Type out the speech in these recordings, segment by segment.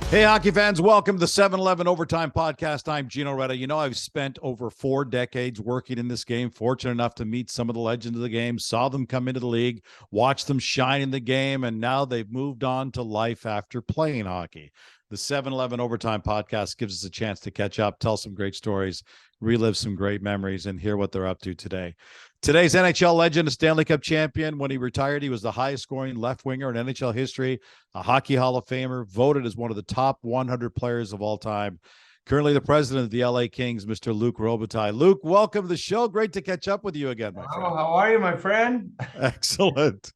Hey, hockey fans, welcome to the 7-Eleven Overtime Podcast. I'm Gino Retta. You know, I've spent over 4 decades working in this game, fortunate enough to meet some of the legends of the game, saw them come into the league, watched them shine in the game, and now they've moved on to life after playing hockey. The 7-Eleven Overtime Podcast gives us a chance to catch up, tell some great stories, relive some great memories, and hear what they're up to today. Today's NHL legend, a Stanley Cup champion. When he retired, he was the highest scoring left winger in NHL history, a Hockey Hall of Famer, voted as one of the top 100 players of all time. Currently the president of the LA Kings, Mr. Luc Robitaille. Luc, welcome to the show. Great to catch up with you again, my friend. How are you, my friend? Excellent.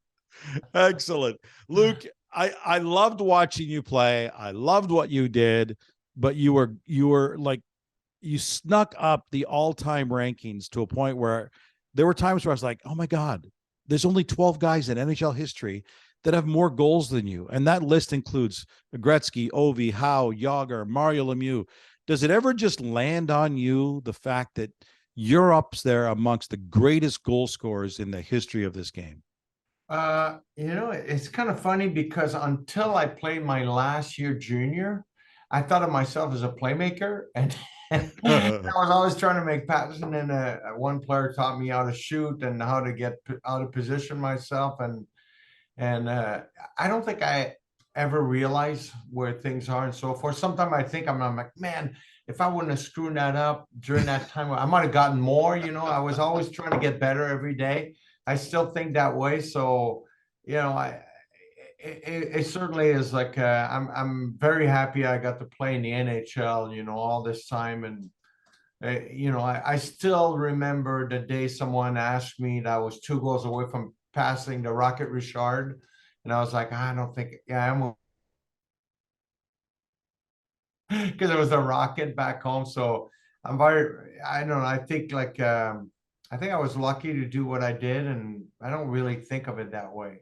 Excellent. Luc, I loved watching you play. I loved what you did, but you were like, you snuck up the all-time rankings to a point where there were times where I was like, oh my God, there's only 12 guys in NHL history that have more goals than you. And that list includes Gretzky, Ovi, Howe, Yager, Mario Lemieux. Does it ever just land on you, the fact that you're up there amongst the greatest goal scorers in the history of this game? It's kind of funny because until I played my last year junior, I thought of myself as a playmaker, and I was always trying to make passes. And then one player taught me how to shoot and how to get out of position myself. And I don't think I ever realized where things are and so forth. Sometimes I think I'm like, man, if I wouldn't have screwed that up during that time, I might have gotten more. I was always trying to get better every day. I still think that way. So, it certainly is like I'm very happy I got to play in the NHL, all this time. And I still remember the day someone asked me that I was 2 goals away from passing the Rocket Richard, and I was like, I don't think, I'm because it was a Rocket back home. So I don't know. I think I think I was lucky to do what I did, and I don't really think of it that way.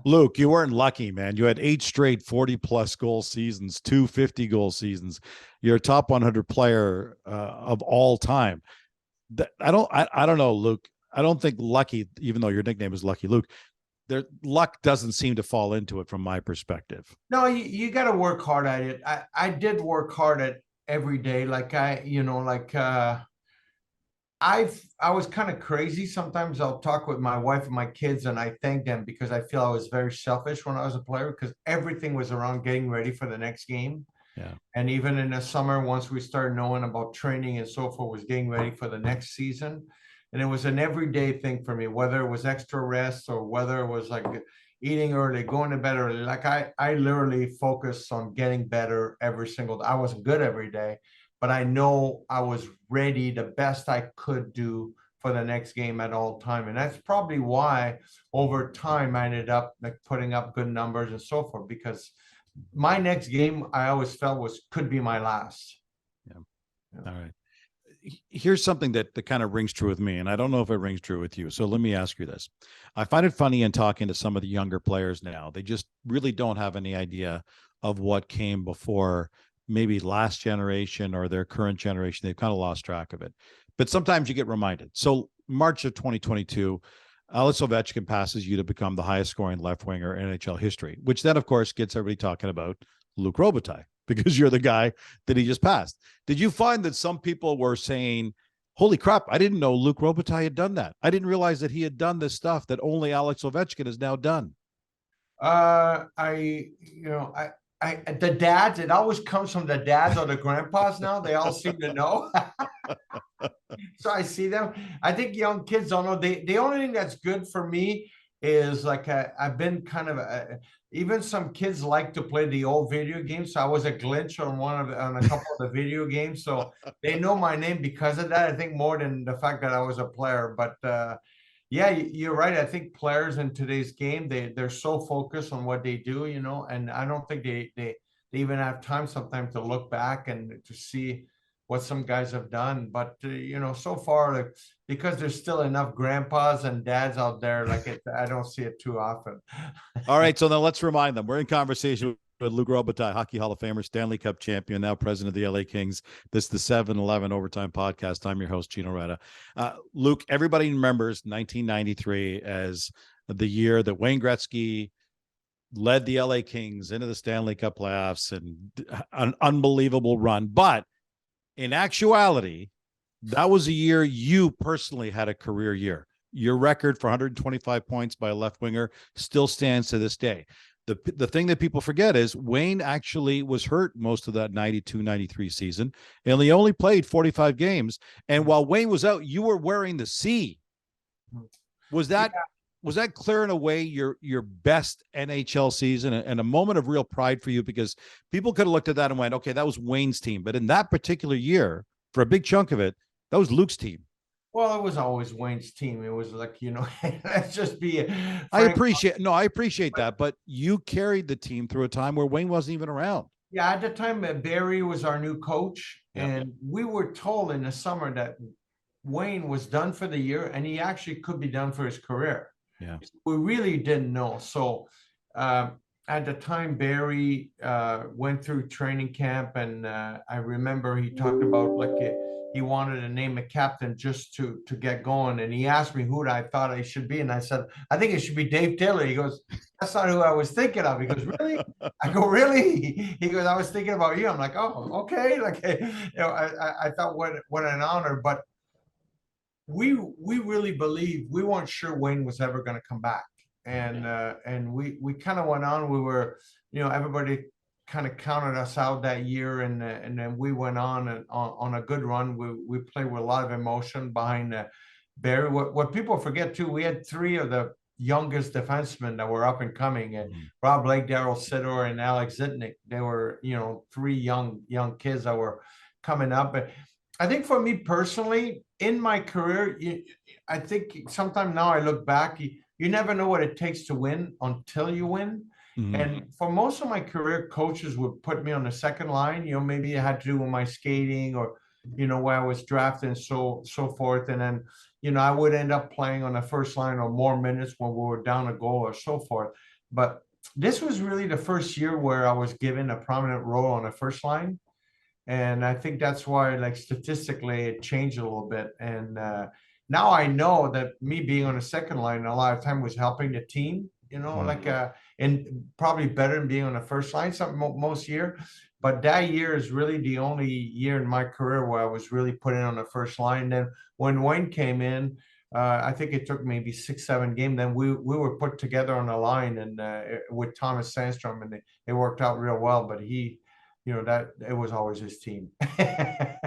Luc, you weren't lucky, man. You had 8 straight 40-plus goal seasons, 2 50-goal seasons. You're a top 100 player of all time. I don't know, Luc. I don't think lucky, even though your nickname is Lucky Luke, luck doesn't seem to fall into it from my perspective. No, you got to work hard at it. I did work hard at every day. I was kind of crazy. Sometimes I'll talk with my wife and my kids, and I thank them because I feel I was very selfish when I was a player, because everything was around getting ready for the next game. Yeah. And even in the summer, once we started knowing about training and so forth, was getting ready for the next season. And it was an everyday thing for me, whether it was extra rest or whether it was like eating early, going to bed early. Like I literally focused on getting better every single day. I wasn't good every day, but I know I was ready the best I could do for the next game at all time. And that's probably why over time I ended up like putting up good numbers and so forth, because my next game I always felt could be my last. Yeah. All right. Here's something that kind of rings true with me, and I don't know if it rings true with you. So let me ask you this. I find it funny in talking to some of the younger players now. They just really don't have any idea of what came before maybe last generation or their current generation. They've kind of lost track of it. But sometimes you get reminded. So March of 2022, Alex Ovechkin passes you to become the highest scoring left winger in NHL history, which then, of course, gets everybody talking about Luc Robitaille, because you're the guy that he just passed. Did you find that some people were saying, holy crap, I didn't know Luc Robitaille had done that. I didn't realize that he had done this stuff that only Alex Ovechkin has now done? The dads, it always comes from the dads or the grandpas now. They all seem to know. So I see them. I think young kids don't know. The only thing that's good for me is like I've been kind of even some kids like to play the old video games. So I was a glitch on a couple of the video games. So they know my name because of that. I think more than the fact that I was a player. But yeah, you're right. I think players in today's game, they're so focused on what they do, and I don't think they even have time sometimes to look back and to see what some guys have done. But so far, like, because there's still enough grandpas and dads out there, I don't see it too often. All right, so now let's remind them. We're in conversation with Luc Robitaille, Hockey Hall of Famer, Stanley Cup champion, now president of the LA Kings. This is the 7-Eleven Overtime Podcast. I'm your host, Gino Retta. Luc, everybody remembers 1993 as the year that Wayne Gretzky led the LA Kings into the Stanley Cup playoffs and an unbelievable run. But in actuality, that was a year you personally had a career year. Your record for 125 points by a left winger still stands to this day. The thing that people forget is Wayne actually was hurt most of that 92-93 season, and he only played 45 games. And while Wayne was out, you were wearing the C. Was that clearing away your best NHL season and a moment of real pride for you? Because people could have looked at that and went, okay, that was Wayne's team. But in that particular year, for a big chunk of it, that was Luke's team. Well, it was always Wayne's team. It was like, let's just be. I appreciate that, but you carried the team through a time where Wayne wasn't even around. Yeah, at the time, Barry was our new coach, and we were told in the summer that Wayne was done for the year, and he actually could be done for his career. Yeah, we really didn't know. So at the time, Barry went through training camp, and I remember he talked about he wanted to name a captain just to get going. And he asked me who I thought I should be. And I said, I think it should be Dave Taylor. He goes, that's not who I was thinking of. He goes, really? I go, really? He goes, I was thinking about you. I'm like, oh, okay. I thought what an honor. But we really believed, we weren't sure Wayne was ever going to come back. And we kind of went on. We were, everybody kind of counted us out that year, and then we went on a good run. We played with a lot of emotion behind Barry. What people forget too, we had three of the youngest defensemen that were up and coming, and Rob Blake, Daryl Sidor, and Alex Zitnik. They were, three young kids that were coming up. But I think for me personally, in my career, I think sometimes now I look back, you never know what it takes to win until you win. And for most of my career, coaches would put me on the second line. Maybe it had to do with my skating or, where I was drafted and so forth. And then, I would end up playing on the first line or more minutes when we were down a goal or so forth. But this was really the first year where I was given a prominent role on the first line. And I think that's why, statistically, it changed a little bit. And now I know that me being on the second line a lot of time was helping the team, and probably better than being on the first line most year. But that year is really the only year in my career where I was really put in on the first line. Then when Wayne came in, I think it took maybe 6-7 games. Then we were put together on the line and with Thomas Sandstrom, and it worked out real well. But he, that it was always his team.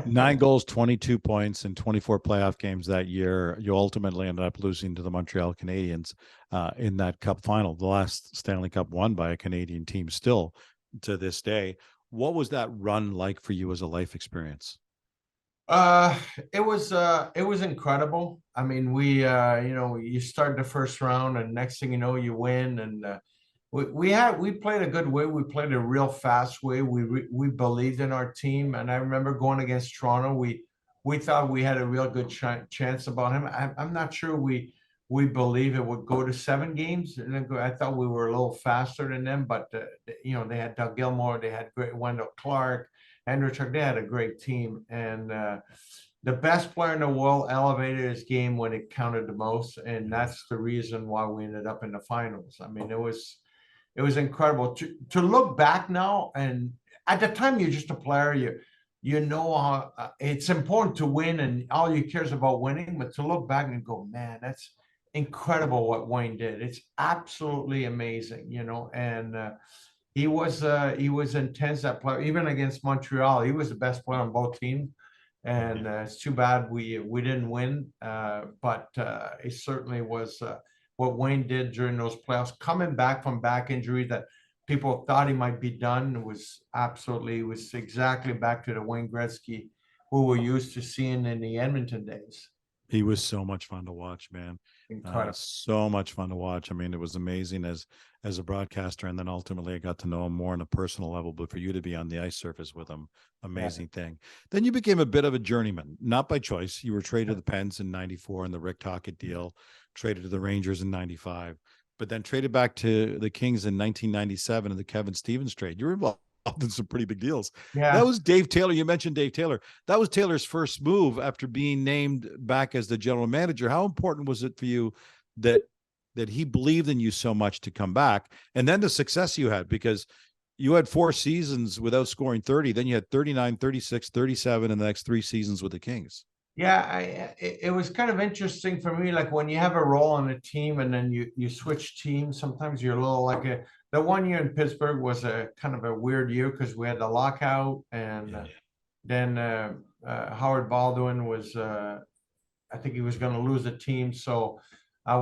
9 goals, 22 points in 24 playoff games that year. You ultimately ended up losing to the Montreal Canadiens in that cup final, the last Stanley Cup won by a Canadian team still to this day. What was that run like for you as a life experience? It was incredible. I mean, you start the first round and next thing you know, you win. And we played a good way. We played a real fast way. We believed in our team. And I remember going against Toronto. We thought we had a real good chance about him. I'm not sure we believe it would go to 7 games. And I thought we were a little faster than them, but they had Doug Gilmour, they had great Wendell Clark, Andrew Chuck. They had a great team, and the best player in the world elevated his game when it counted the most, and that's the reason why we ended up in the finals. I mean, it was incredible to look back now, and at the time you're just a player. It's important to win, and all you care is about winning. But to look back and go, man, that's incredible what Wayne did. It's absolutely amazing, and he was intense, that player. Even against Montreal, he was the best player on both teams. And it's too bad we didn't win, but it certainly was what Wayne did during those playoffs, coming back from back injury that people thought he might be done. Was exactly back to the Wayne Gretzky who we're used to seeing in the Edmonton days. He was so much fun to watch, man. So much fun to watch. I mean, it was amazing as a broadcaster, and then ultimately I got to know him more on a personal level. But for you to be on the ice surface with him, amazing thing. Then you became a bit of a journeyman, not by choice. You were traded to the Pens in '94 in the Rick Tocchet deal, traded to the Rangers in '95, but then traded back to the Kings in 1997 in the Kevin Stevens trade. You were involved in some pretty big deals. Yeah. That was Dave Taylor. You mentioned Dave Taylor. That was Taylor's first move after being named back as the general manager. How important was it for you that that he believed in you so much to come back. And then the success you had, because you had 4 seasons without scoring 30. Then you had 39, 36, 37 in the next 3 seasons with the Kings. Yeah, it was kind of interesting for me. Like when you have a role on a team and then you switch teams, sometimes you're a little like the one year in Pittsburgh was a kind of a weird year because we had the lockout, and then Howard Baldwin was I think he was going to lose the team. So I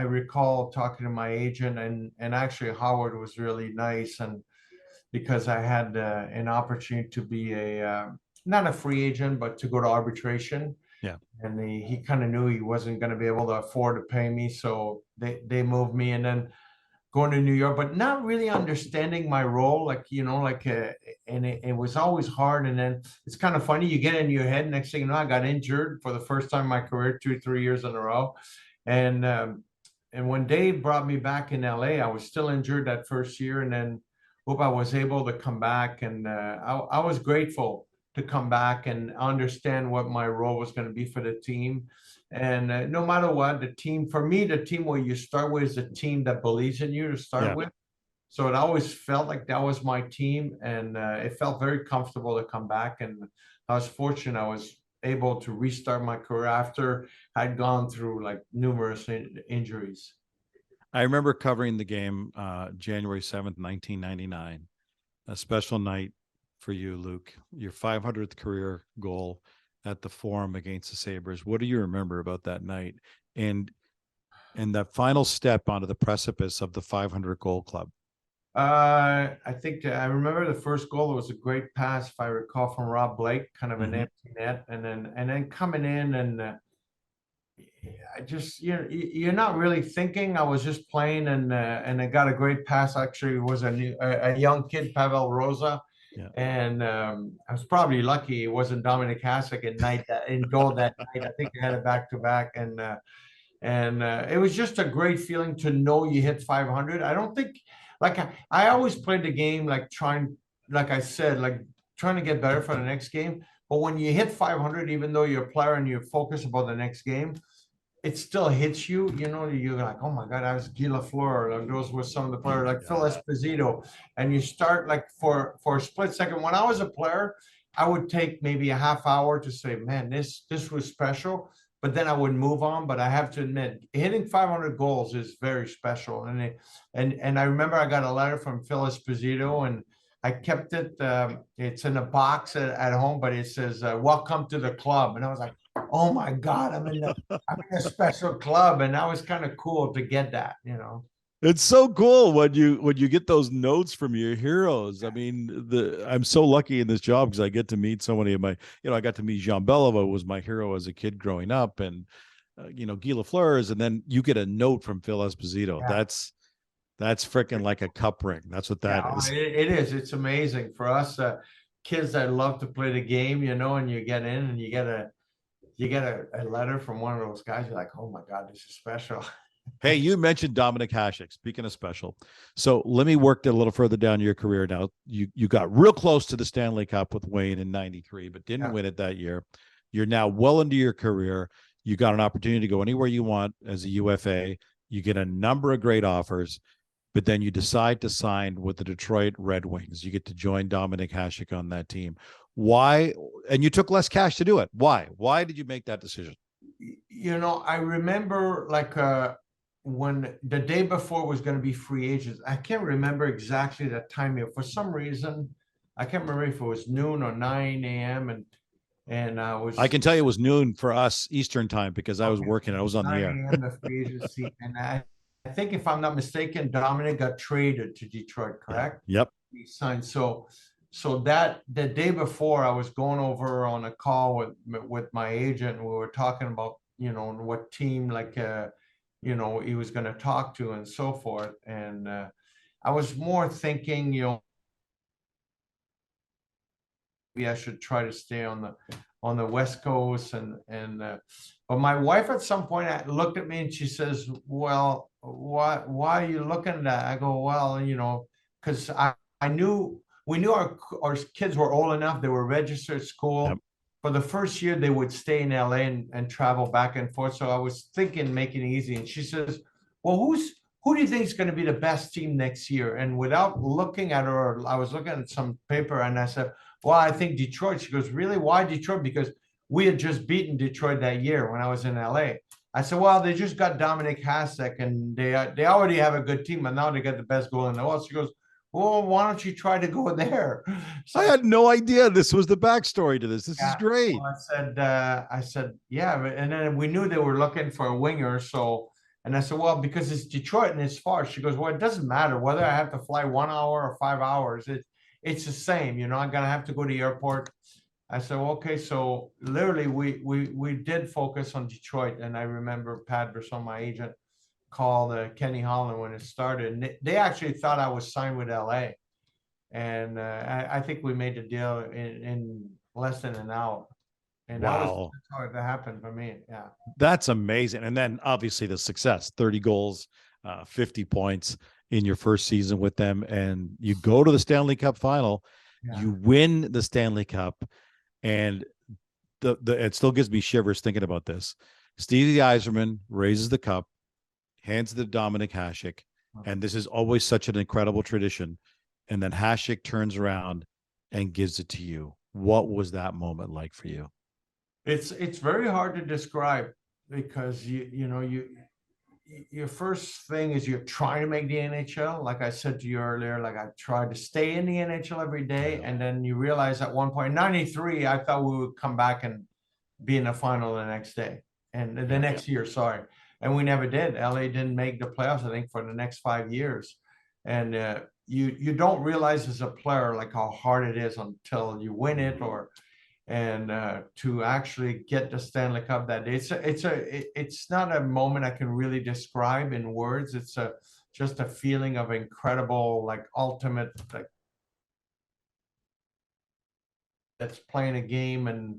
recall talking to my agent, and actually Howard was really nice, and because I had an opportunity to be not a free agent, but to go to arbitration. Yeah. And he kind of knew he wasn't going to be able to afford to pay me. So they moved me, and then going to New York, but not really understanding my role. Like, and it was always hard. And then it's kind of funny. You get in your head. Next thing you know, I got injured for the first time in my career, 2-3 years in a row. And when Dave brought me back in LA, I was still injured that first year. And then I was able to come back, and I was grateful to come back and understand what my role was going to be for the team. And no matter what, the team, for me, the team where you start with is a team that believes in you to start with. So it always felt like that was my team, and it felt very comfortable to come back. And I was fortunate I was able to restart my career after I'd gone through like numerous injuries. I remember covering the game January 7th, 1999, a special night for you, Luc, your 500th career goal at the Forum against the Sabres. What do you remember about that night and that final step onto the precipice of the 500 goal club? I think I remember the first goal. It was a great pass, if I recall, from Rob Blake, kind of an empty net, and then coming in, and I just you're not really thinking. I was just playing, and I got a great pass. Actually, it was a young kid, Pavel Rosa. Yeah. And I was probably lucky it wasn't Dominic Hasek in goal that night. I think they had it back to back, and it was just a great feeling to know you hit 500. I don't think, like I always played the game like like I said, like trying to get better for the next game. But when you hit 500, even though you're a player and you focus about the next game, it still hits you. You're like, oh my God, I was Guy Lafleur. Like those were some of the players, like Phil Esposito. And you start like for a split second. When I was a player, I would take maybe a half hour to say, man, this was special. But then I would move on. But I have to admit, hitting 500 goals is very special. And I remember I got a letter from Phil Esposito, and I kept it. It's in a box at home, but it says, welcome to the club. And I was like, oh my God, I'm in a special club. And that was kind of cool to get that, It's so cool when you get those notes from your heroes. I mean, I'm so lucky in this job because I get to meet so many of my, I got to meet Jean Beliveau, was my hero as a kid growing up, and Guy Lafleur's, and then you get a note from Phil Esposito. Yeah. That's freaking like a cup ring. That's what that is. It is. It's amazing for us kids that love to play the game, and you get in and you get a letter from one of those guys. You're like, oh my God, this is special. Hey, you mentioned Dominic Hasek. Speaking of special, so let me work a little further down your career. Now, you got real close to the Stanley Cup with Wayne in '93, but didn't win it that year. You're now well into your career. You got an opportunity to go anywhere you want as a UFA. You get a number of great offers, but then you decide to sign with the Detroit Red Wings. You get to join Dominic Hasek on that team. Why? And you took less cash to do it. Why? Why did you make that decision? I remember like when the day before was going to be free agents. I can't remember exactly the time. For some reason, I can't remember if it was noon or 9 a.m. And I can tell you it was noon for us Eastern time because I was working. I was on the air. 9 a.m. the free agency, and I think if I'm not mistaken, Dominic got traded to Detroit. Correct? Yep. He signed. So that the day before, I was going over on a call with my agent. We were talking about what team he was going to talk to and so forth. And I was more thinking, maybe I should try to stay on the West Coast. But my wife at some point looked at me and she says, well, why are you looking at that? I go, well, because we knew our kids were old enough. They were registered at school. Yep. for the first year they would stay in LA and travel back and forth. So I was thinking making it easy. And she says, well, who do you think is going to be the best team next year? And without looking at her, I was looking at some paper and I said, well, I think Detroit. She goes, really? Why Detroit? Because we had just beaten Detroit that year when I was in LA. I said, well, they just got Dominic Hasek and they already have a good team, and now they got the best goal in the world. She goes, well, why don't you try to go there? So I had no idea this was the backstory to this. This is great. well, I said, yeah. And then we knew they were looking for a winger. So, and I said, well, because it's Detroit and it's far. She goes, well, it doesn't matter whether I have to fly 1 hour or 5 hours. It's the same. I'm going to have to go to the airport. I said, well, okay. So literally we did focus on Detroit. And I remember Pat Brisson, my agent, called Kenny Holland when it started. And they actually thought I was signed with LA. And I think we made the deal in less than an hour. And Wow. that's how it happened for me. Yeah. That's amazing. And then obviously the success, 30 goals, 50 points in your first season with them. And you go to the Stanley Cup final, you win the Stanley Cup. And it still gives me shivers thinking about this. Stevie Yzerman raises the cup, hands it to Dominic Hasek. And this is always such an incredible tradition. And then Hasek turns around and gives it to you. What was that moment like for you? It's very hard to describe because your first thing is you're trying to make the NHL. Like I said to you earlier, like I tried to stay in the NHL every day, and then you realize at one point, 93, I thought we would come back and be in the final the next day and the next year, sorry. And we never did. LA didn't make the playoffs, I think, for the next 5 years. And you don't realize as a player like how hard it is until you win it, and to actually get the Stanley Cup that day. It's not a moment I can really describe in words. It's just a feeling of incredible, like ultimate, like that's playing a game and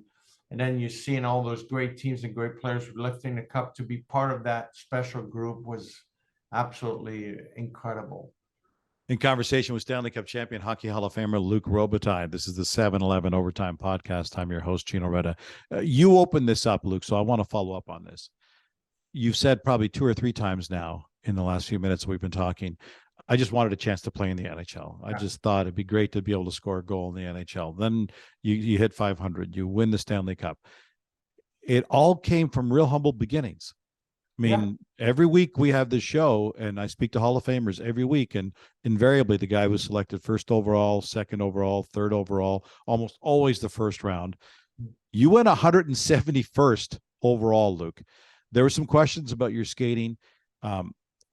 then you're seeing all those great teams and great players lifting the cup. To be part of that special group was absolutely incredible. In conversation with Stanley Cup champion, Hockey Hall of Famer Luc Robitaille. This is the 7-Eleven Overtime Podcast. I'm your host, Gino Reda. You opened this up, Luc, so I want to follow up on this. You've said probably 2 or 3 times now in the last few minutes we've been talking, I just wanted a chance to play in the NHL. I just thought it'd be great to be able to score a goal in the NHL. Then you hit 500. You win the Stanley Cup. It all came from real humble beginnings. I mean, every week we have this show, and I speak to Hall of Famers every week, and invariably the guy was selected first overall, second overall, third overall, almost always the first round. You went 171st overall, Luc. There were some questions about your skating.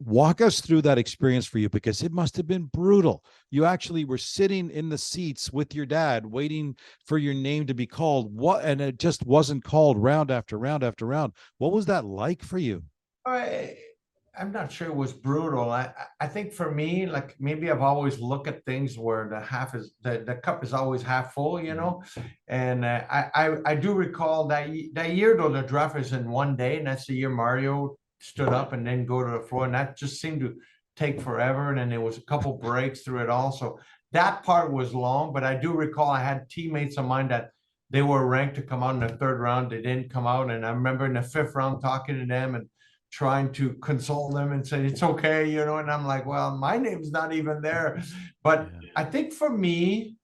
Walk us through that experience for you, because it must have been brutal. You actually were sitting in the seats with your dad waiting for your name to be called. And it just wasn't called round after round after round. What was that like for you? I'm not sure it was brutal. I think for me, like maybe I've always looked at things where the cup is always half full, And I do recall that year though the draft is in one day, and that's the year Mario stood up and then go to the floor, and that just seemed to take forever. And then there was a couple breaks through it all, so that part was long. But I do recall I had teammates of mine that they were ranked to come out in the 3rd round. They didn't come out, and I remember in the 5th round talking to them and trying to console them and say it's okay, and I'm like, well, my name's not even there. But I think for me,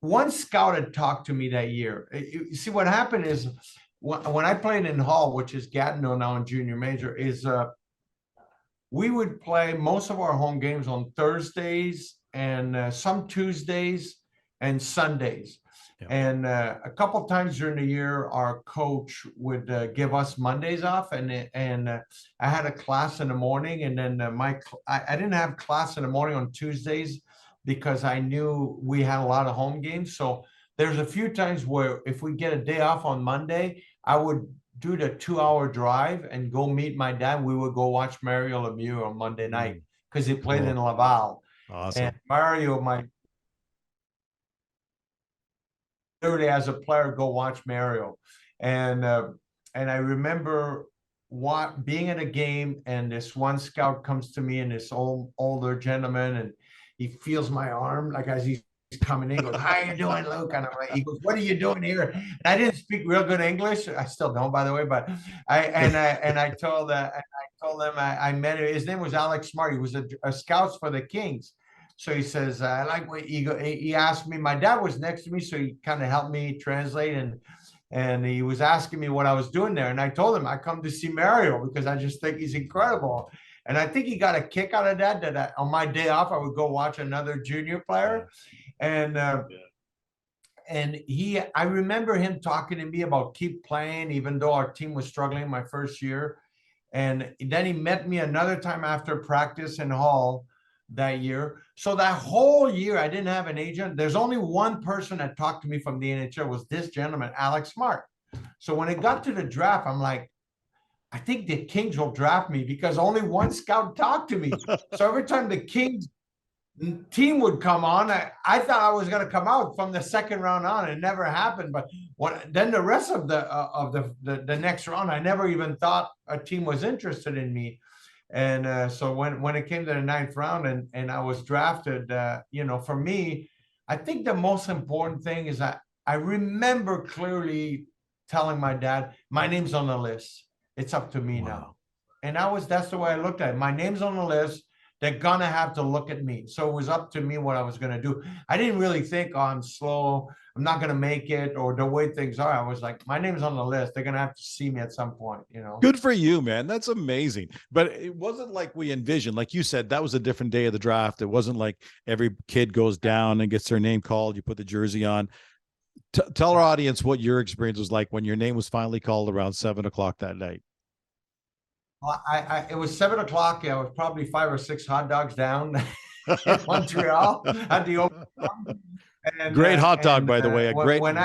one scout had talked to me that year. You see, what happened is when I played in Hull, which is Gatineau now in junior major, is we would play most of our home games on Thursdays and some Tuesdays and Sundays. And a couple of times during the year, our coach would give us Mondays off, and I had a class in the morning, and then I didn't have class in the morning on Tuesdays because I knew we had a lot of home games. So there's a few times where if we get a day off on Monday, I would do the 2-hour drive and go meet my dad. We would go watch Mario Lemieux on Monday night because he played in Laval. Awesome. And Mario, literally as a player, go watch Mario. And I remember being at a game, and this one scout comes to me, and this older gentleman, and he feels my arm like as he's coming in. He goes, "How you doing, Luke?" And I'm like, he goes, "What are you doing here?" And I didn't speak real good English. I still don't, by the way. But I told him I met him. His name was Alex Smart. He was a scout for the Kings. So he says, "I like what he asked me." My dad was next to me, so he kind of helped me translate, and he was asking me what I was doing there. And I told him I come to see Mario because I just think he's incredible. And I think he got a kick out of that on my day off, I would go watch another junior player. And I remember him talking to me about keep playing, even though our team was struggling my first year. And then he met me another time after practice in Hall that year. So that whole year, I didn't have an agent. There's only one person that talked to me from the NHL, was this gentleman, Alex Smart. So when it got to the draft, I'm like, I think the Kings will draft me because only one scout talked to me. So every time the Kings team would come on, I thought I was going to come out from the second round on. It never happened. But then the rest of the next round, I never even thought a team was interested in me. And so when it came to the ninth round and I was drafted, for me, I think the most important thing is I remember clearly telling my dad, my name's on the list. It's up to me now. And that's the way I looked at it. My name's on the list. They're going to have to look at me. So it was up to me what I was going to do. I didn't really think, oh, I'm slow, I'm not going to make it, or the way things are. I was like, my name's on the list. They're going to have to see me at some point, Good for you, man. That's amazing. But it wasn't like we envisioned. Like you said, that was a different day of the draft. It wasn't like every kid goes down and gets their name called. You put the jersey on. Tell our audience what your experience was like when your name was finally called around 7:00 that night. It was 7:00. I was probably 5 or 6 hot dogs down in Montreal at the open. Great hot dog, by the way.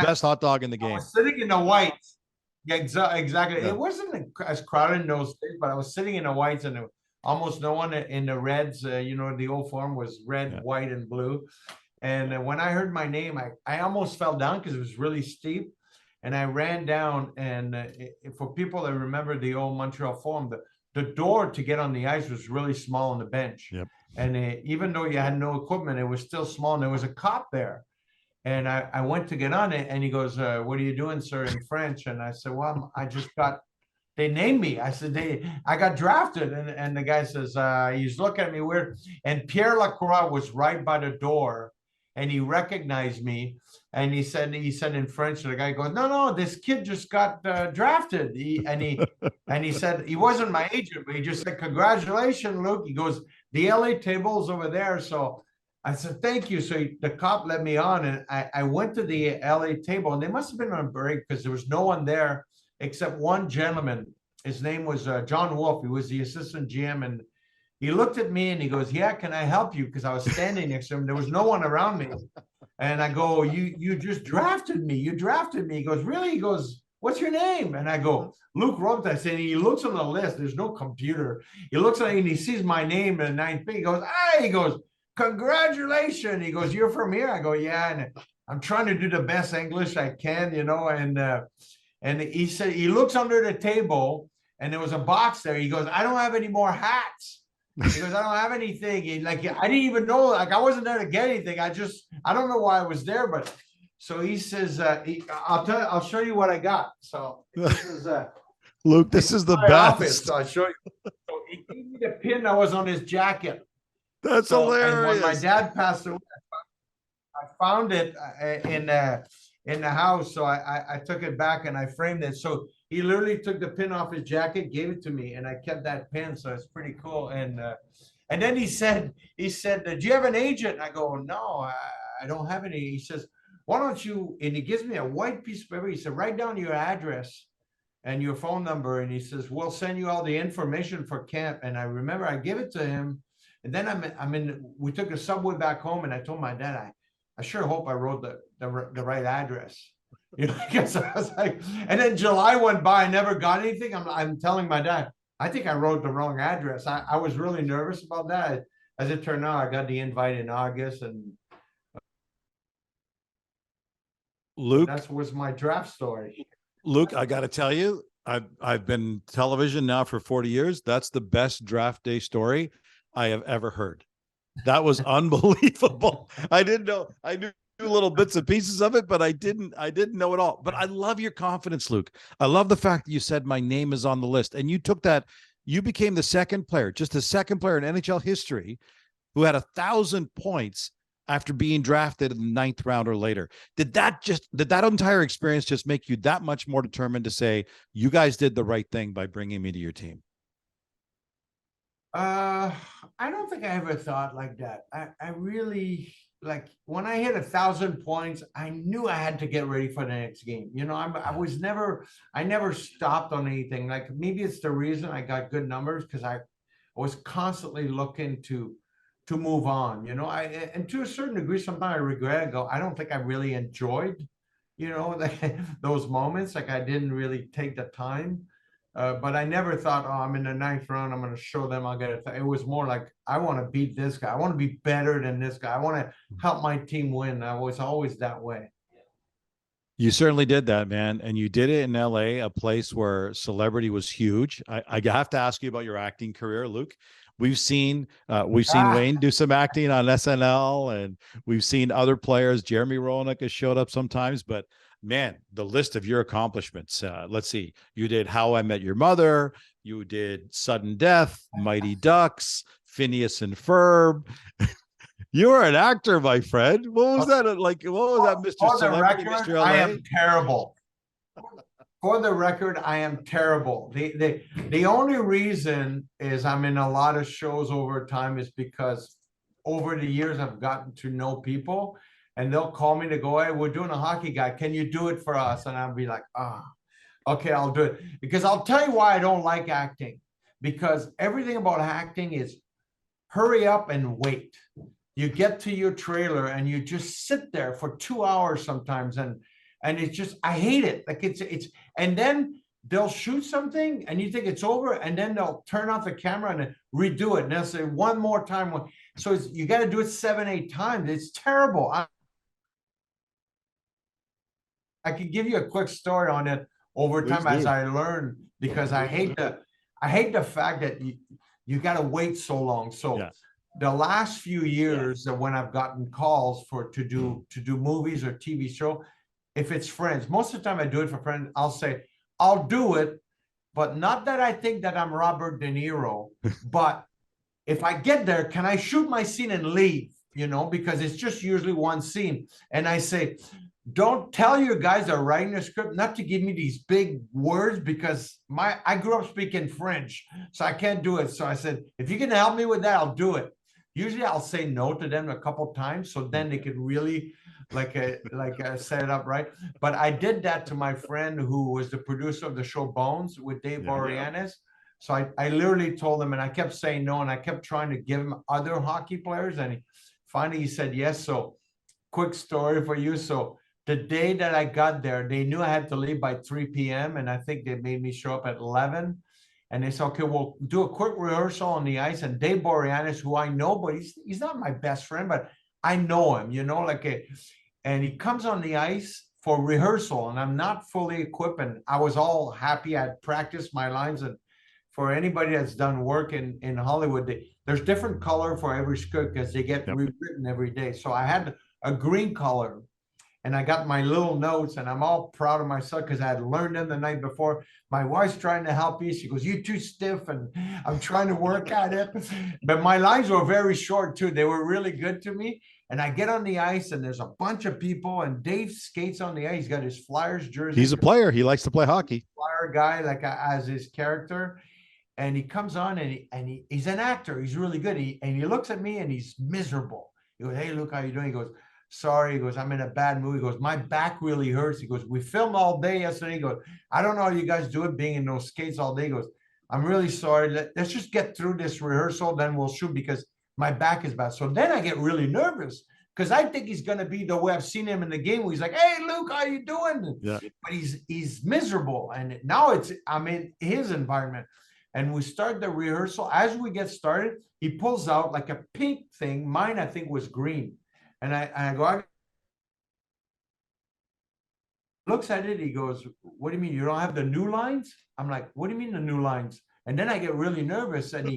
Best hot dog in the game. I was sitting in the whites. Yeah, exactly. Yeah. It wasn't as crowded in those days, but I was sitting in the whites and almost no one in the reds. The old form was red, white, and blue. And when I heard my name, I almost fell down because it was really steep. And I ran down, and for people that remember the old Montreal Forum, the door to get on the ice was really small on the bench. Yep. And even though you had no equipment, it was still small, and there was a cop there. And I went to get on it, and he goes, "What are you doing, sir?" in French. And I said, "Well, they named me." I said, I got drafted. And the guy says, he's looking at me weird. And Pierre Lacroix was right by the door, and he recognized me. And he said in French, and the guy goes, no, this kid just got drafted. He said, he wasn't my agent, but he just said, "Congratulations, Luke." He goes, "The LA table's over there." So I said, "Thank you." So the cop let me on, and I went to the LA table, and they must have been on a break because there was no one there except one gentleman. His name was John Wolf. He was the assistant GM, and he looked at me and he goes, "Yeah, can I help you?" Because I was standing next to him. There was no one around me. And I go, you just drafted me. You drafted me. He goes, "Really?" He goes, "What's your name?" And I go, "Luc Robitaille." I said, he looks on the list. There's no computer. He looks at it and he sees my name in the ninth pick. He goes, "Hey," he goes, "Congratulations." He goes, "You're from here?" I go, "Yeah." And I'm trying to do the best English I can, and he said, he looks under the table and there was a box there. He goes, "I don't have any more hats." He goes, "I don't have anything." I didn't even know, I wasn't there to get anything. I don't know why I was there, but so he says, I'll show you what I got. So this is Luke, this is the best. Office, so I'll show you. So he gave me the pin that was on his jacket. That's hilarious. And when my dad passed away, I found it in the house. So I took it back and I framed it. So he literally took the pin off his jacket, gave it to me, and I kept that pin. So it's pretty cool. And then he said, "Do you have an agent?" And I go, "No, I don't have any." He says, "Why don't you?" And he gives me a white piece of paper. He said, "Write down your address and your phone number." And he says, "We'll send you all the information for camp." And I remember I gave it to him. And then we took a subway back home, and I told my dad, I sure hope I wrote the right address. Because I was like, and then July went by, I never got anything. I'm telling my dad, I think I wrote the wrong address. I was really nervous about that. As it turned out, I got the invite in August, and Luke, that was my draft story. Luke, I got to tell you, I've been television now for 40 years. That's the best draft day story I have ever heard. That was unbelievable. I didn't know. I knew little bits and pieces of it, but I didn't know it all. But I love your confidence, Luke. I love the fact that you said my name is on the list, and you took that. You became the second player, just the second player in NHL history who had 1,000 points after being drafted in the 9th round or later. Did that entire experience just make you that much more determined to say, you guys did the right thing by bringing me to your team? I don't think I ever thought like that. I really, like, when I hit 1,000 points, I knew I had to get ready for the next game. I never stopped on anything. Like, maybe it's the reason I got good numbers, because I was constantly looking to move on. And to a certain degree, sometimes I regret it. I don't think I really enjoyed, those moments. Like, I didn't really take the time. But I never thought, oh, I'm in the 9th round, I'm going to show them I'll get it. It was more like, I want to beat this guy. I want to be better than this guy. I want to help my team win. I was always that way. You certainly did that, man. And you did it in LA, a place where celebrity was huge. I have to ask you about your acting career, Luke. We've seen Wayne do some acting on SNL, and we've seen other players. Jeremy Roenick has showed up sometimes, but man, the list of your accomplishments. Let's see. You did How I Met Your Mother. You did Sudden Death, Mighty Ducks, Phineas and Ferb. You are an actor, my friend. What was that like? What was that, Mr. For the Celebrity, record, Mr. LA? I am terrible. For the record, I am terrible. The only reason is I'm in a lot of shows over time is because over the years I've gotten to know people, and they'll call me to go, hey, we're doing a hockey guy. Can you do it for us? And I'll be like, okay, I'll do it. Because I'll tell you why I don't like acting. Because everything about acting is hurry up and wait. You get to your trailer and you just sit there for 2 hours sometimes, and it's just, I hate it. Like, it's and then they'll shoot something and you think it's over, and then they'll turn off the camera and redo it, and they'll say one more time. So you got to do it 7-8 times. It's terrible. I can give you a quick story on it over time as I learn, because I hate the fact that you got to wait so long. So Yes. The last few years, when I've gotten calls to do movies or TV show, if it's friends, most of the time I do it for friends. I'll say, I'll do it, but not that I think that I'm Robert De Niro, but if I get there, can I shoot my scene and leave? Because it's just usually one scene. And I say, don't tell your guys that are writing a script not to give me these big words, because I grew up speaking French, so I can't do it. So I said, if you can help me with that, I'll do it. Usually I'll say no to them a couple times, so then they could really set it up right. But I did that to my friend who was the producer of the show Bones with Dave Boreanaz. So I literally told him, and I kept saying no, and I kept trying to give him other hockey players, and finally he said yes. So quick story for you. So the day that I got there, they knew I had to leave by 3 p.m. and I think they made me show up at 11. And they said, okay, we'll do a quick rehearsal on the ice. And Dave Boreanaz, who I know, but he's not my best friend, but I know him, and he comes on the ice for rehearsal, and I'm not fully equipped. And I was all happy. I'd practiced my lines. And for anybody that's done work in Hollywood, there's different color for every script because they get rewritten every day. So I had a green color. And I got my little notes, and I'm all proud of myself because I had learned them the night before. My wife's trying to help me. She goes, "You're too stiff," and I'm trying to work at it. But my lines were very short too. They were really good to me. And I get on the ice, and there's a bunch of people, and Dave skates on the ice. He's got his Flyers jersey. He's a player. He likes to play hockey. Flyer guy, as his character. And he comes on, and he's an actor. He's really good. And he looks at me, and he's miserable. He goes, "Hey, Luke, how you doing?" He goes, "Sorry." He goes, "I'm in a bad mood." He goes, "My back really hurts." He goes, "We filmed all day yesterday." He goes, "I don't know how you guys do it being in those skates all day." He goes, "I'm really sorry. Let's just get through this rehearsal, then we'll shoot because my back is bad." So then I get really nervous because I think he's going to be the way I've seen him in the game where he's like, "Hey, Luke, how you doing?" Yeah. But he's miserable. And now I'm in his environment. And we start the rehearsal. As we get started, he pulls out like a pink thing. Mine, I think, was green. And I go, looks at it. He goes, "What do you mean? You don't have the new lines?" I'm like, "What do you mean the new lines?" And then I get really nervous, and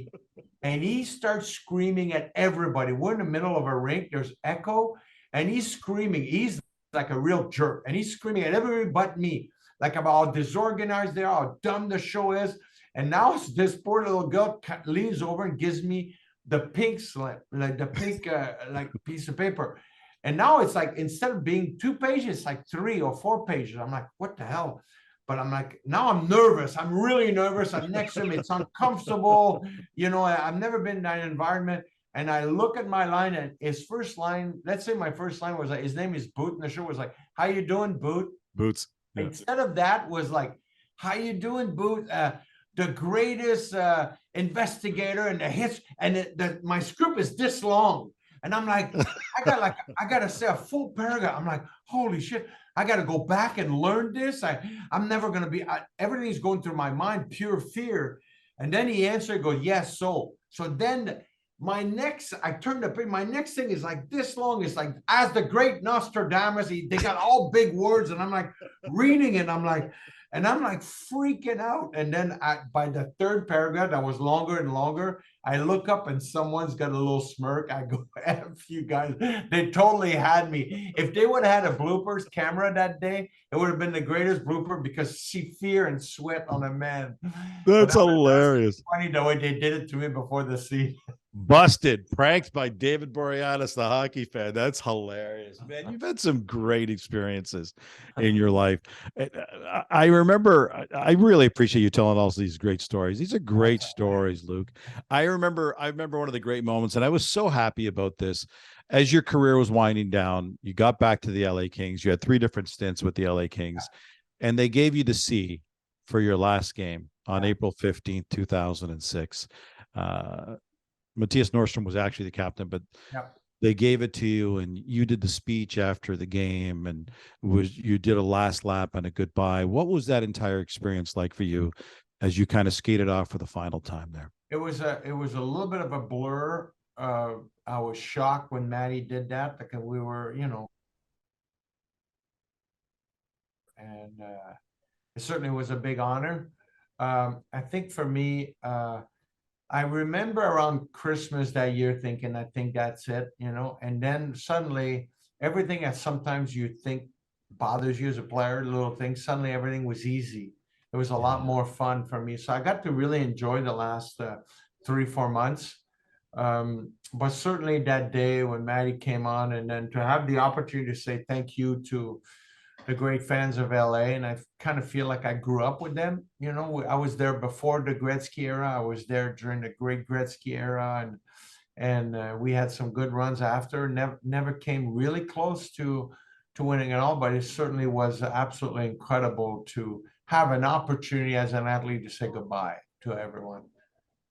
he starts screaming at everybody. We're in the middle of a rink. There's echo, and he's screaming. He's like a real jerk, and he's screaming at everybody but me, like about how disorganized they are, how dumb the show is. And now this poor little girl leans over and gives me the pink slip, like the pink like piece of paper. And now it's like, instead of being 2 pages, it's like 3 or 4 pages. I'm like, what the hell? But I'm like, now I'm nervous. I'm really nervous. I'm next to him. It's uncomfortable. You know, I've never been in that environment. And I look at my line, and his first line, let's say my first line was like, his name is Boot, and the show was like, how you doing, Boot? Boots. Yeah. Instead of that was like, how you doing, Boot? The greatest investigator and the hits, and my script is this long. And I'm like, I gotta say a full paragraph. I'm like, holy shit, I gotta go back and learn this. I'm never gonna be. Everything's going through my mind, pure fear. And then he answered, go, yes, so then I turned the page. My next thing is like this long. It's like, as the great Nostradamus. They got all big words, and I'm like reading it. I'm like freaking out. And then by the third paragraph, that was longer and longer, I look up and someone's got a little smirk. I go, F you guys. They totally had me. If they would have had a bloopers camera that day, it would have been the greatest blooper, because see fear and sweat on a man. That's hilarious. Funny the way they did it to me before the scene. Busted, pranked by David Boreanaz, the hockey fan. That's hilarious, man. You've had some great experiences in your life. I remember, I really appreciate you telling all these great stories. These are great stories, Luc. I remember one of the great moments, and I was so happy about this. As your career was winding down, you got back to the LA Kings. You had 3 different stints with the LA Kings, and they gave you the C for your last game on April 15th, 2006. Matthias Nordstrom was actually the captain, but they gave it to you, and you did the speech after the game, and you did a last lap and a goodbye. What was that entire experience like for you as you kind of skated off for the final time there? It was a little bit of a blur. I was shocked when Matty did that, because we were, and it certainly was a big honor. I think for me, I remember around Christmas that year thinking, I think that's it, and then suddenly everything that sometimes you think bothers you as a player, little things, suddenly everything was easy. It was a lot more fun for me. So I got to really enjoy the last 3-4 months. But certainly that day when Matty came on, and then to have the opportunity to say thank you to the great fans of LA, and I kind of feel like I grew up with them. I was there before the Gretzky era. I was there during the great Gretzky era, and we had some good runs after. Never came really close to winning it all, but it certainly was absolutely incredible to have an opportunity as an athlete to say goodbye to everyone.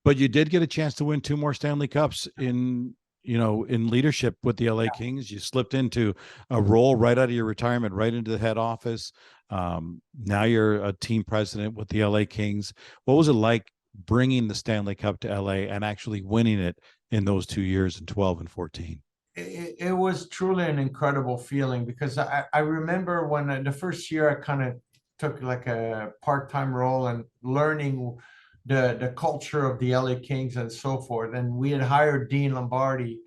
But you did get a chance to win 2 more Stanley Cups in leadership with the LA Kings. You slipped into a role right out of your retirement, right into the head office. Now you're a team president with the LA Kings. What was it like bringing the Stanley Cup to LA and actually winning it in those 2 years in 12 and 14? It was truly an incredible feeling, because I remember when the first year I kind of took like a part-time role and learning the culture of the LA Kings and so forth. And we had hired Dean Lombardi,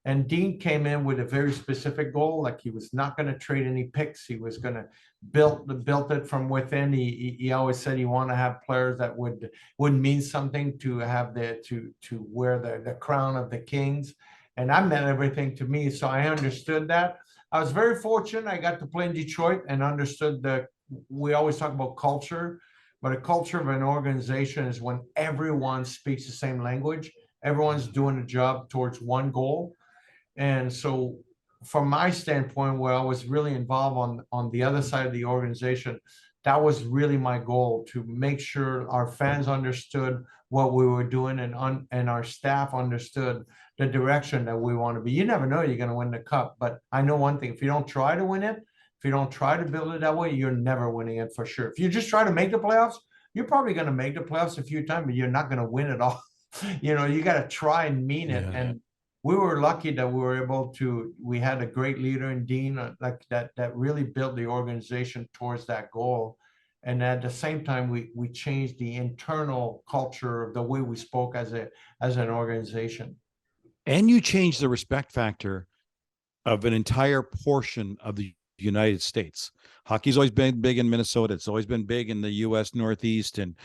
and Dean came in with a very specific goal. Like, he was not going to trade any picks. He was going to build it from within. He always said he wanted to have players that would mean something to have to wear the crown of the Kings. And that meant everything to me. So I understood that. I was very fortunate. I got to play in Detroit and understood we always talk about culture. But a culture of an organization is when everyone speaks the same language. Everyone's doing a job towards one goal. And so from my standpoint, where I was really involved on the other side of the organization, that was really my goal, to make sure our fans understood what we were doing, and our staff understood the direction that we want to be. You never know you're going to win the cup, but I know one thing: if you don't try to win it, if you don't try to build it that way, you're never winning it for sure. If you just try to make the playoffs, you're probably going to make the playoffs a few times, but you're not going to win it all. You got to try and mean it. Yeah. And we were lucky that we had a great leader in Dean, like that really built the organization towards that goal. And at the same time, we changed the internal culture of the way we spoke as an organization. And you change the respect factor of an entire portion of the United States. Hockey's always been big in Minnesota. It's always been big in the U.S. Northeast and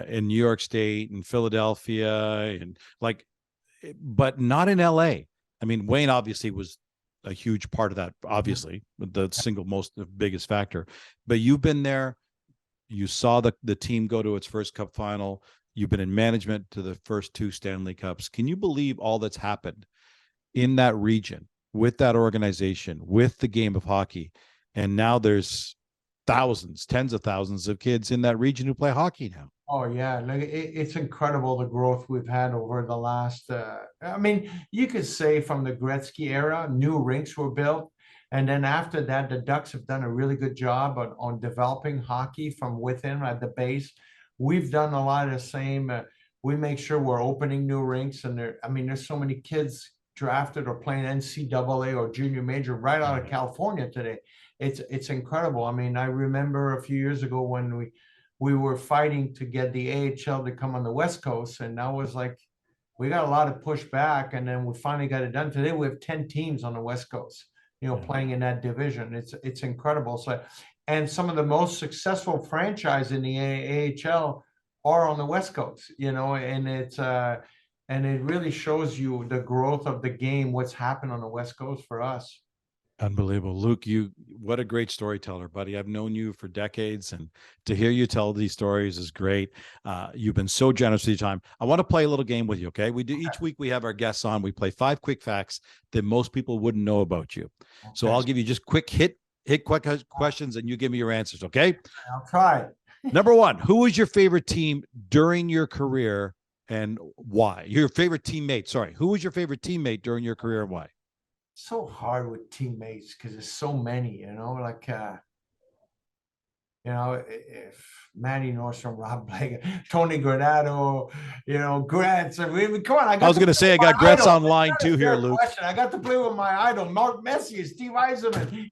in New York State and Philadelphia and like, but not in L.A. I mean, Wayne obviously was a huge part of that, obviously, the single most the biggest factor. But you've been there. You saw the team go to its first cup final. You've been in management to the first 2 Stanley Cups. Can you believe all that's happened in that region with that organization, with the game of hockey? And now there's thousands, tens of thousands of kids in that region who play hockey now. Oh yeah, like it's incredible the growth we've had over the last. I mean, you could say from the Gretzky era, new rinks were built, and then after that, the Ducks have done a really good job on developing hockey from within at the base. We've done a lot of the same. We make sure we're opening new rinks, and I mean, there's so many kids drafted or playing NCAA or junior major right out of California today. It's incredible. I mean, I remember a few years ago when we were fighting to get the AHL to come on the West Coast. And that was like, we got a lot of pushback, and then we finally got it done. Today we have 10 teams on the West Coast, playing in that division. It's incredible. So, and some of the most successful franchise in the AHL are on the West Coast, and and it really shows you the growth of the game, what's happened on the West Coast for us. Unbelievable. Luc, what a great storyteller, buddy. I've known you for decades, and to hear you tell these stories is great. You've been so generous with your time. I want to play a little game with you, okay? We do each week we have our guests on. We play 5 quick facts that most people wouldn't know about you. Okay. So I'll give you just quick quick questions, and you give me your answers, okay? I'll try. Number 1, who was your favorite team during your career and why? Your favorite teammate, sorry. Who was your favorite teammate during your career and why? So hard with teammates because there's so many, like if Manny Nordstrom, Rob Blake, Tony Granado, Gretz. I mean, come on. I was going to say I got Gretz on line too here, Luc. I got to play with my idol, Mark Messier, Steve Yzerman.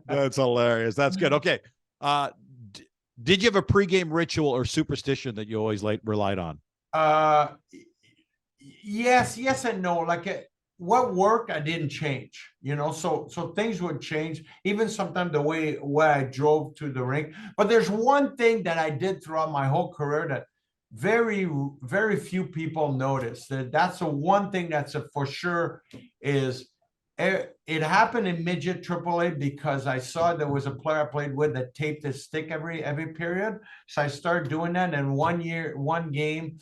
That's hilarious. That's good. Okay. Did you have a pregame ritual or superstition that you always relied on? Yes and no. Like what worked, I didn't change. So things would change. Even sometimes the way I drove to the rink. But there's one thing that I did throughout my whole career that very, very few people notice. That's the one thing that's for sure is. It happened in midget AAA because I saw there was a player I played with that taped his stick every period. So I started doing that. And one game,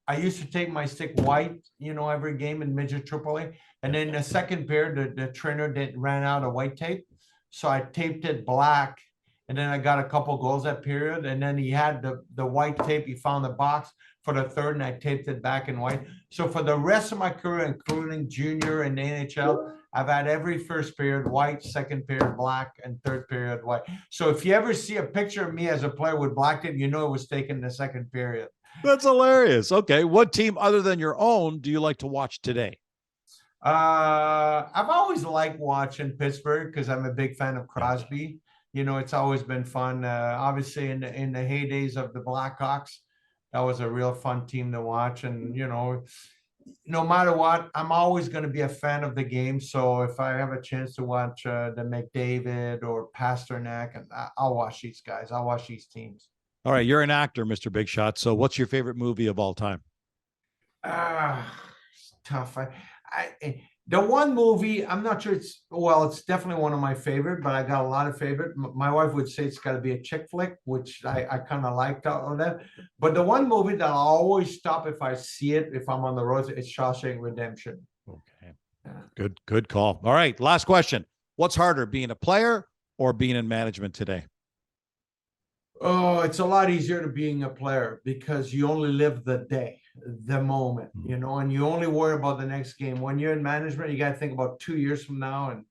I used to tape my stick white, every game in midget AAA. And then the second period, the trainer ran out of white tape. So I taped it black. And then I got a couple goals that period. And then he had the white tape. He found the box for the third, and I taped it back in white. So for the rest of my career, including junior and NHL, I've had every first period white, second period black, and third period white. So if you ever see a picture of me as a player with black tape, it was taken in the second period. That's hilarious. Okay. What team other than your own do you like to watch today? I've always liked watching Pittsburgh because I'm a big fan of Crosby. It's always been fun. Obviously in the heydays of the Blackhawks, that was a real fun team to watch. And, no matter what, I'm always going to be a fan of the game. So if I have a chance to watch the McDavid or Pasternak, I'll watch these guys. I'll watch these teams. All right. You're an actor, Mr. Big Shot. So what's your favorite movie of all time? It's tough. The one movie, I'm not sure it's definitely one of my favorite, but I got a lot of favorite. My wife would say it's got to be a chick flick, which I kind of liked all that. But the one movie that I'll always stop if I see it, if I'm on the road, it's Shawshank Redemption. Okay. Yeah. Good call. All right. Last question. What's harder, being a player or being in management today? Oh, it's a lot easier to being a player because you only live the day, the moment, and you only worry about the next game. When you're in management, you got to think about 2 years from now and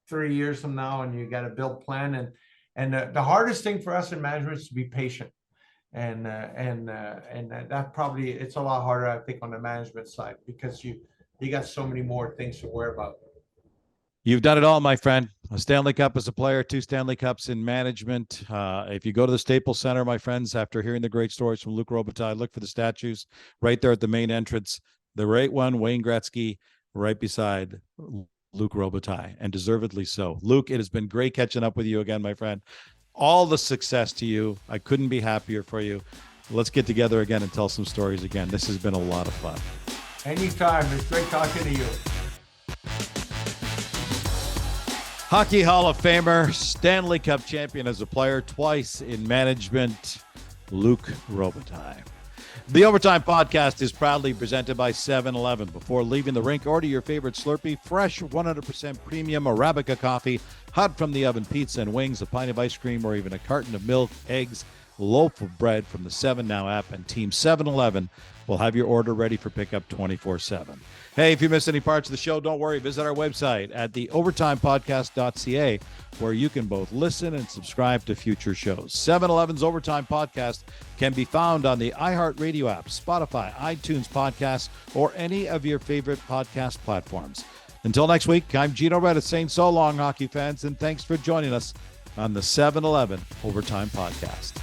3 years from now, and you got to build plan. And the hardest thing for us in management is to be patient. And that probably, it's a lot harder, I think, on the management side because you got so many more things to worry about. You've done it all, my friend. A Stanley Cup as a player, 2 Stanley Cups in management. If you go to the Staples Center, my friends, after hearing the great stories from Luc Robitaille, look for the statues right there at the main entrance. The right one, Wayne Gretzky, right beside Luc Robitaille, and deservedly so. Luc, it has been great catching up with you again, my friend. All the success to you. I couldn't be happier for you. Let's get together again and tell some stories again. This has been a lot of fun. Anytime. It's great talking to you. Hockey Hall of Famer, Stanley Cup champion as a player, twice in management, Luc Robitaille. The Overtime Podcast is proudly presented by 7-Eleven. Before leaving the rink, order your favorite Slurpee, fresh 100% premium Arabica coffee, hot from the oven pizza and wings, a pint of ice cream, or even a carton of milk, eggs, loaf of bread from the 7 Now app, and Team 7-Eleven will have your order ready for pickup 24/7. Hey, if you missed any parts of the show, don't worry. Visit our website at theovertimepodcast.ca, where you can both listen and subscribe to future shows. 7-Eleven's Overtime Podcast can be found on the iHeartRadio app, Spotify, iTunes Podcasts, or any of your favorite podcast platforms. Until next week, I'm Gino Redda saying so long, hockey fans, and thanks for joining us on the 7-Eleven Overtime Podcast.